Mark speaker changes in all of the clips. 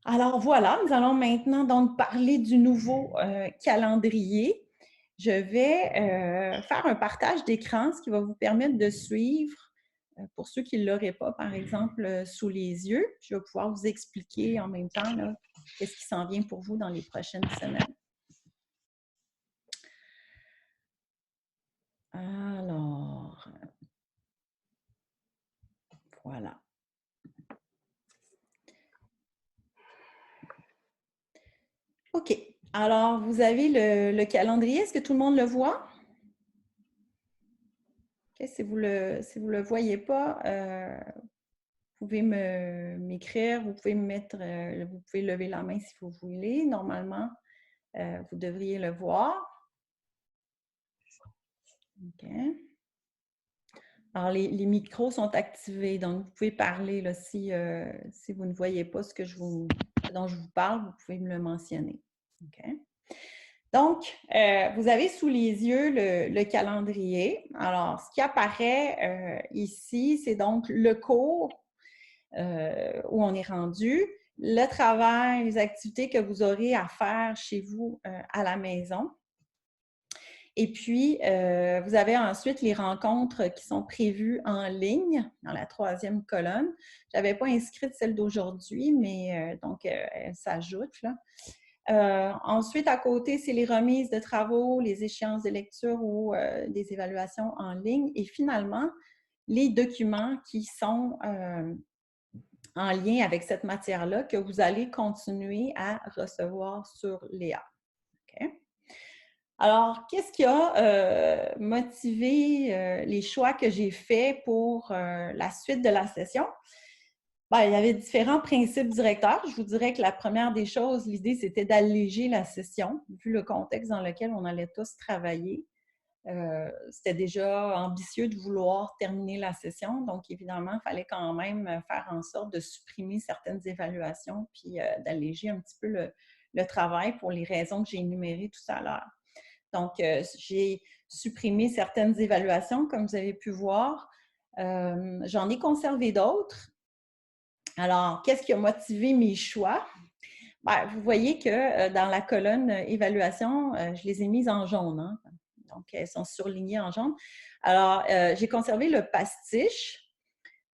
Speaker 1: Alors voilà, nous allons maintenant donc parler du nouveau calendrier. Je vais faire un partage d'écran, ce qui va vous permettre de suivre, pour ceux qui ne l'auraient pas, par exemple, sous les yeux. Je vais pouvoir vous expliquer en même temps qu'est-ce qui s'en vient pour vous dans les prochaines semaines. Alors, voilà. OK. Alors, vous avez le calendrier. Est-ce que tout le monde le voit? OK. Si vous le voyez pas, vous pouvez m'écrire, vous pouvez vous pouvez lever la main si vous voulez. Normalement, vous devriez le voir. OK. Alors, les micros sont activés, donc vous pouvez parler là, si vous ne voyez pas ce dont je vous parle, vous pouvez me le mentionner. OK. Donc, vous avez sous les yeux le calendrier. Alors, ce qui apparaît ici, c'est donc le cours où on est rendu, le travail, les activités que vous aurez à faire chez vous à la maison. Et puis, vous avez ensuite les rencontres qui sont prévues en ligne dans la troisième colonne. Je n'avais pas inscrite celle d'aujourd'hui, mais donc elle s'ajoute là. Ensuite, à côté, c'est les remises de travaux, les échéances de lecture ou des évaluations en ligne. Et finalement, les documents qui sont en lien avec cette matière-là que vous allez continuer à recevoir sur Léa. OK? Alors, qu'est-ce qui a motivé les choix que j'ai faits pour la suite de la session? Bien, il y avait différents principes directeurs. Je vous dirais que la première des choses, l'idée, c'était d'alléger la session, vu le contexte dans lequel on allait tous travailler. C'était déjà ambitieux de vouloir terminer la session, donc évidemment, il fallait quand même faire en sorte de supprimer certaines évaluations puis d'alléger un petit peu le travail pour les raisons que j'ai énumérées tout à l'heure. Donc, j'ai supprimé certaines évaluations, comme vous avez pu voir. J'en ai conservé d'autres. Alors, qu'est-ce qui a motivé mes choix? Bien, vous voyez que dans la colonne évaluation, je les ai mises en jaune. Hein? Donc, elles sont surlignées en jaune. Alors, j'ai conservé le pastiche.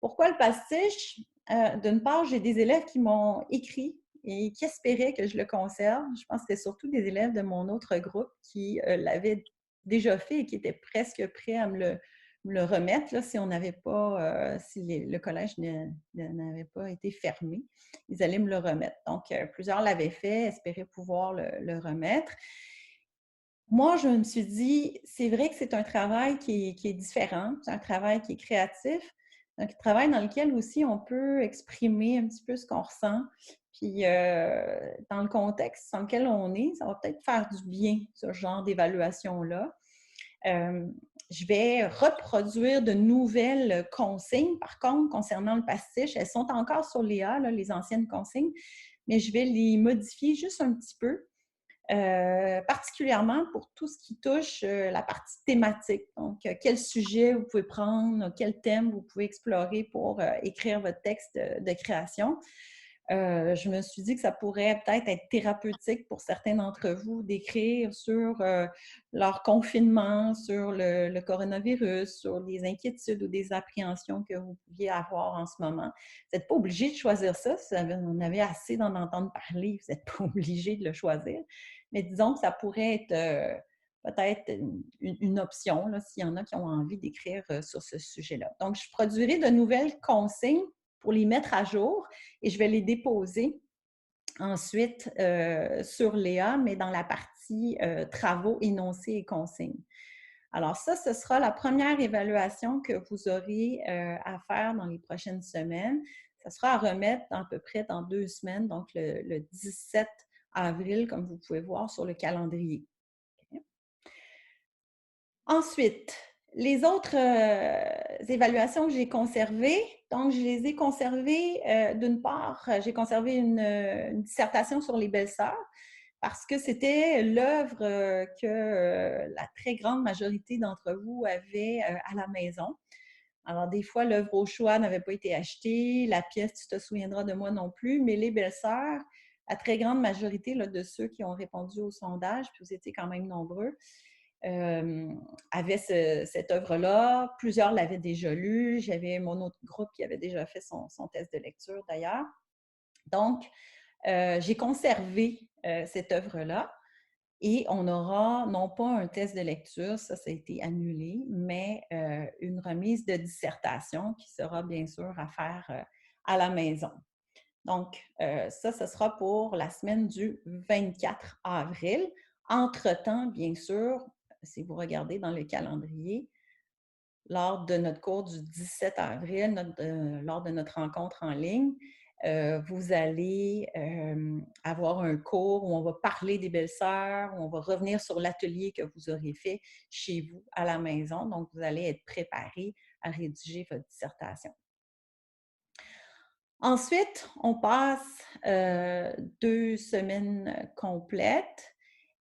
Speaker 1: Pourquoi le pastiche? D'une part, j'ai des élèves qui m'ont écrit et qui espéraient que je le conserve. Je pense que c'était surtout des élèves de mon autre groupe qui l'avaient déjà fait et qui étaient presque prêts à me le remettre là, si on n'avait pas, si le collège n'avait pas été fermé. Ils allaient me le remettre. Donc, plusieurs l'avaient fait, espéraient pouvoir le remettre. Moi, je me suis dit, c'est vrai que c'est un travail qui est différent, c'est un travail qui est créatif, un travail dans lequel aussi on peut exprimer un petit peu ce qu'on ressent. Puis, dans le contexte dans lequel on est, ça va peut-être faire du bien, ce genre d'évaluation-là. Euh, je vais reproduire de nouvelles consignes. Par contre, concernant le pastiche, elles sont encore sur Léa, là, les anciennes consignes, mais je vais les modifier juste un petit peu. Particulièrement pour tout ce qui touche la partie thématique. Donc, quel sujet vous pouvez prendre, quel thème vous pouvez explorer pour écrire votre texte de création. Je me suis dit que ça pourrait peut-être être thérapeutique pour certains d'entre vous d'écrire sur leur confinement, sur le coronavirus, sur les inquiétudes ou des appréhensions que vous pouviez avoir en ce moment. Vous n'êtes pas obligé de choisir ça. Si vous en avez assez d'en entendre parler, vous n'êtes pas obligé de le choisir. Mais disons que ça pourrait être peut-être une option s'il y en a qui ont envie d'écrire sur ce sujet-là. Donc, je produirai de nouvelles consignes pour les mettre à jour et je vais les déposer ensuite sur Léa, mais dans la partie travaux, énoncés et consignes. Alors ça, ce sera la première évaluation que vous aurez à faire dans les prochaines semaines. Ça sera à remettre à peu près dans 2 semaines, donc le 17 avril, comme vous pouvez voir sur le calendrier. Okay. Ensuite, les autres évaluations que j'ai conservées, donc je les ai conservées d'une part, j'ai conservé une dissertation sur les belles-sœurs parce que c'était l'œuvre que la très grande majorité d'entre vous avaient à la maison. Alors, des fois, l'œuvre au choix n'avait pas été achetée, la pièce « Tu te souviendras de moi » non plus, mais les belles-sœurs, la très grande majorité là, de ceux qui ont répondu au sondage, puis vous étiez quand même nombreux, avaient cette œuvre-là. Plusieurs l'avaient déjà lue. J'avais mon autre groupe qui avait déjà fait son test de lecture d'ailleurs. Donc, j'ai conservé cette œuvre-là. Et on aura non pas un test de lecture, ça a été annulé, mais une remise de dissertation qui sera bien sûr à faire à la maison. Donc, ça, ce sera pour la semaine du 24 avril. Entre-temps, bien sûr, si vous regardez dans le calendrier, lors de notre cours du 17 avril, lors de notre rencontre en ligne, vous allez avoir un cours où on va parler des belles-sœurs, où on va revenir sur l'atelier que vous aurez fait chez vous à la maison. Donc, vous allez être préparé à rédiger votre dissertation. Ensuite, on passe 2 semaines complètes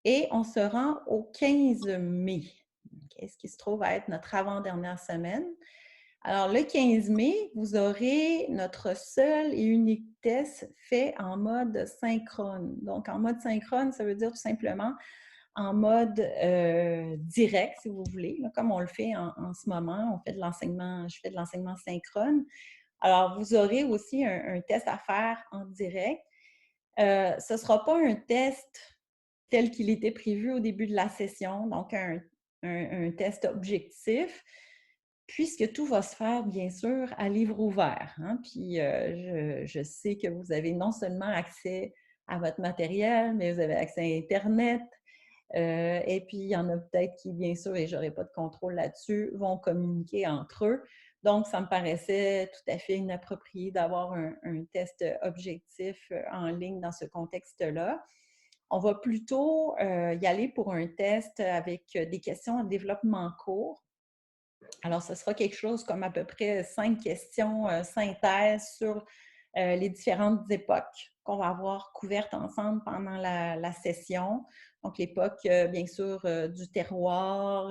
Speaker 1: et on se rend au 15 mai, okay, ce qui se trouve à être notre avant-dernière semaine. Alors, le 15 mai, vous aurez notre seul et unique test fait en mode synchrone. Donc, en mode synchrone, ça veut dire tout simplement en mode direct, si vous voulez, là, comme on le fait en ce moment. On fait de l'enseignement, je fais de l'enseignement synchrone. Alors, vous aurez aussi un test à faire en direct. Ce ne sera pas un test tel qu'il était prévu au début de la session, donc un test objectif, puisque tout va se faire, bien sûr, à livre ouvert. Hein? Puis, je sais que vous avez non seulement accès à votre matériel, mais vous avez accès à Internet. Et puis, il y en a peut-être qui, bien sûr, et je n'aurai pas de contrôle là-dessus, vont communiquer entre eux. Donc, ça me paraissait tout à fait inapproprié d'avoir un test objectif en ligne dans ce contexte-là. On va plutôt y aller pour un test avec des questions en développement court. Alors, ce sera quelque chose comme à peu près 5 questions synthèse sur les différentes époques qu'on va avoir couvertes ensemble pendant la session. Donc, l'époque, bien sûr, du terroir,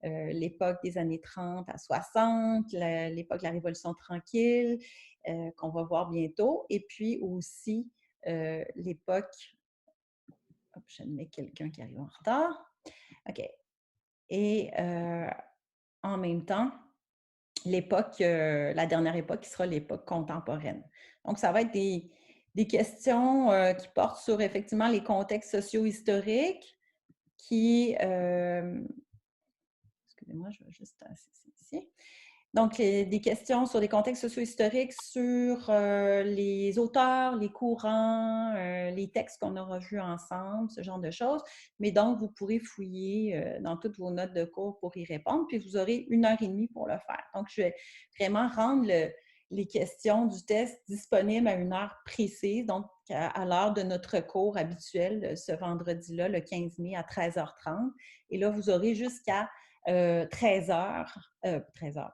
Speaker 1: l'époque des années 30 à 60, l'époque de la Révolution tranquille, qu'on va voir bientôt, et puis aussi l'époque... Hop, j'admets quelqu'un qui arrive en retard. OK. Et en même temps, l'époque, la dernière époque qui sera l'époque contemporaine. Donc, ça va être des questions qui portent sur effectivement les contextes socio-historiques qui... excusez-moi, je vais juste passer ici. Donc, des questions sur les contextes socio-historiques, sur les auteurs, les courants, les textes qu'on aura vus ensemble, ce genre de choses. Mais donc, vous pourrez fouiller dans toutes vos notes de cours pour y répondre, puis vous aurez 1h30 pour le faire. Donc, je vais vraiment rendre les questions du test disponibles à une heure précise, donc à l'heure de notre cours habituel, ce vendredi-là, le 15 mai à 13h30. Et là, vous aurez jusqu'à 13 heures,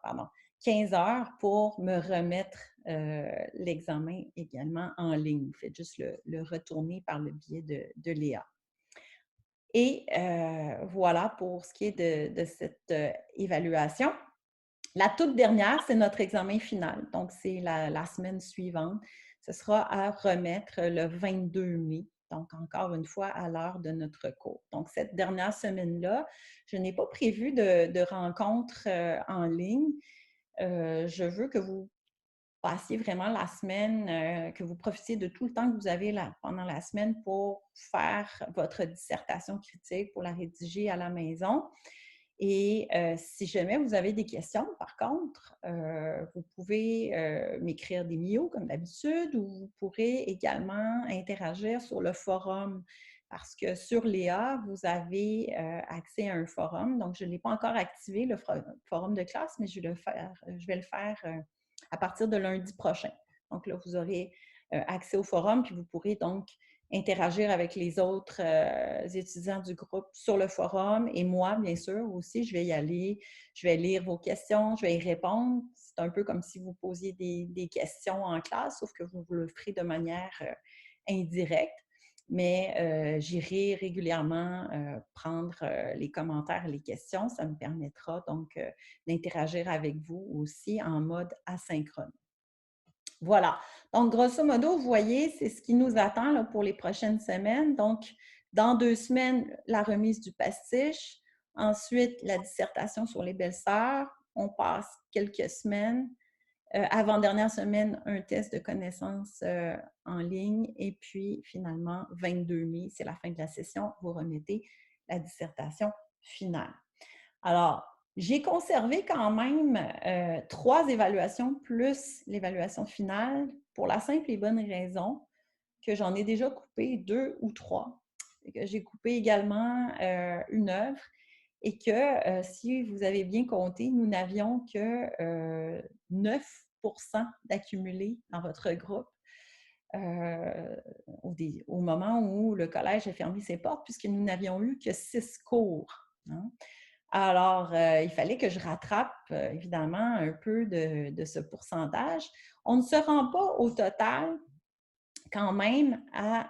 Speaker 1: pardon, 15 heures pour me remettre l'examen également en ligne. Vous faites juste le retourner par le biais de Léa. Et voilà pour ce qui est de cette évaluation. La toute dernière, c'est notre examen final. Donc, c'est la semaine suivante. Ce sera à remettre le 22 mai. Donc, encore une fois, à l'heure de notre cours. Donc, cette dernière semaine-là, je n'ai pas prévu de rencontres en ligne. Je veux que vous passiez vraiment la semaine, que vous profitiez de tout le temps que vous avez pendant la semaine pour faire votre dissertation critique, pour la rédiger à la maison. Et si jamais vous avez des questions, par contre, vous pouvez m'écrire des mios comme d'habitude, ou vous pourrez également interagir sur le forum, parce que sur Léa, vous avez accès à un forum. Donc, je ne l'ai pas encore activé, le forum de classe, mais je vais le faire à partir de lundi prochain. Donc là, vous aurez accès au forum, puis vous pourrez donc interagir avec les autres étudiants du groupe sur le forum. Et moi, bien sûr, aussi, je vais y aller, je vais lire vos questions, je vais y répondre. C'est un peu comme si vous posiez des questions en classe, sauf que vous le ferez de manière indirecte. mais j'irai régulièrement prendre les commentaires et les questions. Ça me permettra donc d'interagir avec vous aussi en mode asynchrone. Voilà. Donc, grosso modo, vous voyez, c'est ce qui nous attend là, pour les prochaines semaines. Donc, dans 2 semaines, la remise du pastiche. Ensuite, la dissertation sur les belles-sœurs. On passe quelques semaines. Avant-dernière semaine, un test de connaissances en ligne. Et puis, finalement, 22 mai, c'est la fin de la session. Vous remettez la dissertation finale. Alors, j'ai conservé quand même 3 évaluations plus l'évaluation finale pour la simple et bonne raison que j'en ai déjà coupé 2 ou 3. J'ai coupé également une œuvre et que si vous avez bien compté, nous n'avions que 9 d'accumulés dans votre groupe au moment où le collège a fermé ses portes, puisque nous n'avions eu que 6 cours. Hein. Alors, il fallait que je rattrape, évidemment, un peu de ce pourcentage. On ne se rend pas au total quand même à,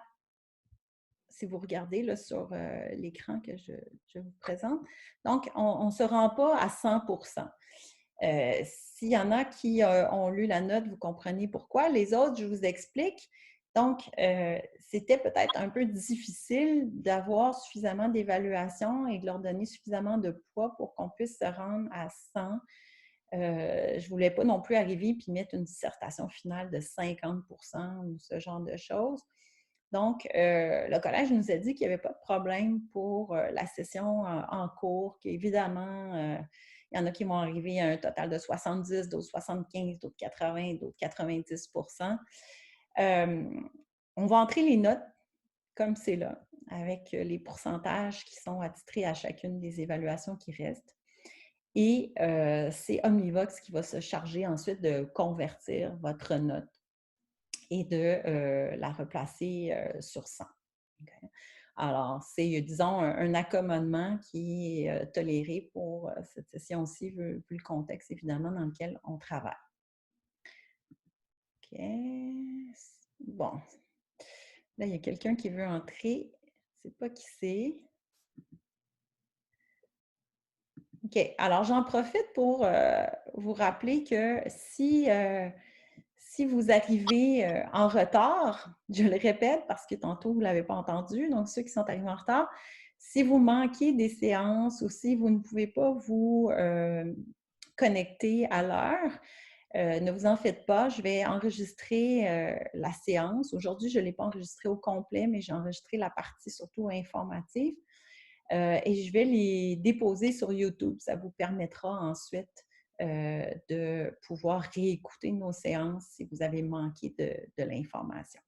Speaker 1: si vous regardez là, sur l'écran que je vous présente, donc on ne se rend pas à 100 s'il y en a qui ont lu la note, vous comprenez pourquoi. Les autres, je vous explique. Donc, c'était peut-être un peu difficile d'avoir suffisamment d'évaluation et de leur donner suffisamment de poids pour qu'on puisse se rendre à 100. Je ne voulais pas non plus arriver et mettre une dissertation finale de 50 ou ce genre de choses. Donc, le collège nous a dit qu'il n'y avait pas de problème pour la session en cours, qu'évidemment, il y en a qui vont arriver à un total de 70, d'autres 75, d'autres 80, d'autres 90 on va entrer les notes comme c'est là, avec les pourcentages qui sont attitrés à chacune des évaluations qui restent. Et c'est Omnivox qui va se charger ensuite de convertir votre note et de la replacer sur 100. Okay? Alors, c'est, disons, un accommodement qui est toléré pour cette session-ci, vu le contexte, évidemment, dans lequel on travaille. OK. Bon. Là, il y a quelqu'un qui veut entrer. Je ne sais pas qui c'est. OK. Alors, j'en profite pour vous rappeler que si vous arrivez en retard, je le répète parce que tantôt, vous ne l'avez pas entendu, donc ceux qui sont arrivés en retard, si vous manquez des séances ou si vous ne pouvez pas vous connecter à l'heure, ne vous en faites pas, je vais enregistrer la séance. Aujourd'hui, je ne l'ai pas enregistrée au complet, mais j'ai enregistré la partie surtout informative et je vais les déposer sur YouTube. Ça vous permettra ensuite de pouvoir réécouter nos séances si vous avez manqué de l'information.